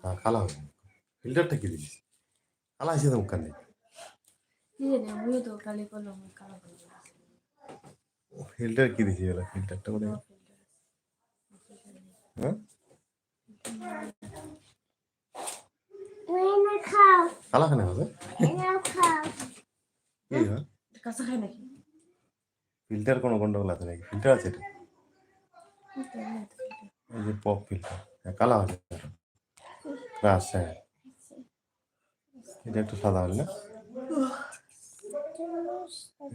হ্যাঁ কালা হবে ফিল্টারটা কি দিস কালা আছে তো মুখখানে ফিল্টার কি দিছি বলে ফিল্টারটা বলে হ্যাঁ কালা খানে হবে কি হয় ফিল্টার কোনো গন্ডগোল আছে নাকি ফিল্টার আছে এটা এই যে পপ ফিল্টার হ্যাঁ কালা হবে ক্রাশ হ্যাঁ এটা একটু সাদা হবে না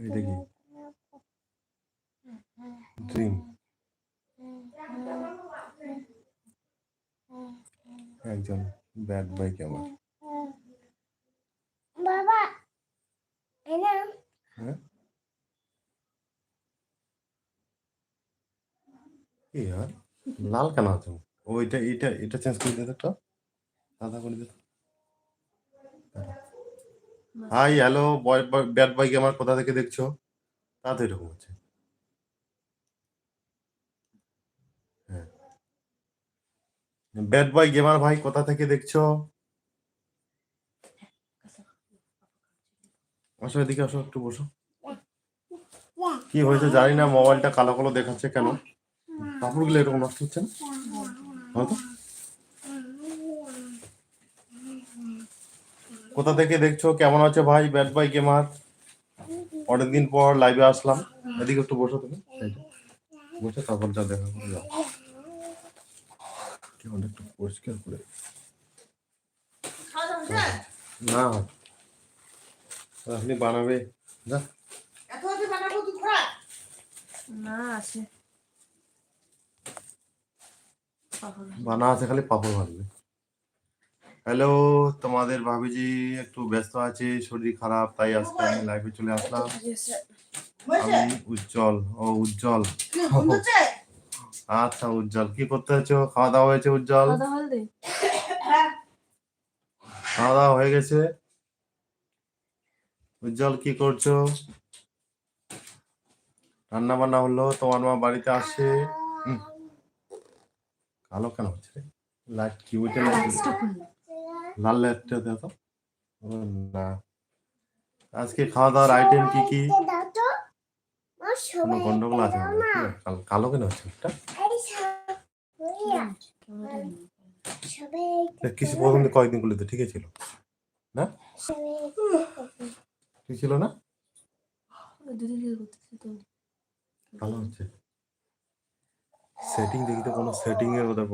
এটা কি ড্রিম একজন ব্যাড বয় কেমন বাবা হ্যাঁ কি হয় লাল কেন আছে ওইটা এটা এটা চেঞ্জ করে দিতে একটা সাদা করে দিতে হাই হ্যালো বয় ব্যাড বয় আমার কোথা থেকে দেখছো তা তো এরকম হচ্ছে হ্যাঁ ব্যাড বয় গেমার ভাই কোথা থেকে দেখছো আসো এদিকে আসো একটু বসো কি হয়েছে জানি না মোবাইলটা কালো কালো দেখাচ্ছে কেন কাপড়গুলো এরকম নষ্ট হচ্ছে না হয়তো কোথা থেকে দেখছো কেমন আছে ভাই ব্যাড বয় গেমার অনেকদিন পর লাইভে আসলাম এদিকে একটু বসো তুমি বসে তারপর যা দেখা করে যাও কেমন একটু পরিষ্কার করে না আপনি বানাবে যা বানা আছে খালি পাপড় ভাজবে হ্যালো তোমাদের ভাবিজি একটু ব্যস্ত আছে শরীর খারাপ তাই আজকে আমি লাইভে চলে আসলাম আমি উজ্জ্বল ও উজ্জ্বল আচ্ছা উজ্জ্বল কি করতে হচ্ছে খাওয়া দাওয়া হয়েছে উজ্জ্বল খাওয়া দাওয়া হয়ে গেছে উজ্জ্বল কি করছো রান্না বান্না হলো তোমার মা বাড়িতে আসছে কালো কেন হচ্ছে লাইট কি ওইটা লাল লাইটটা দেখো না আজকে খাওয়া দাওয়ার আইটেম কি কি কোনো গন্ডগোল আছে কালো কেন হচ্ছে একটা কিছু প্রথম কয়েকদিন করলে তো ঠিকই ছিল না ঠিক ছিল না ভালো হচ্ছে সেটিং দেখি তো কোনো সেটিং এর কথা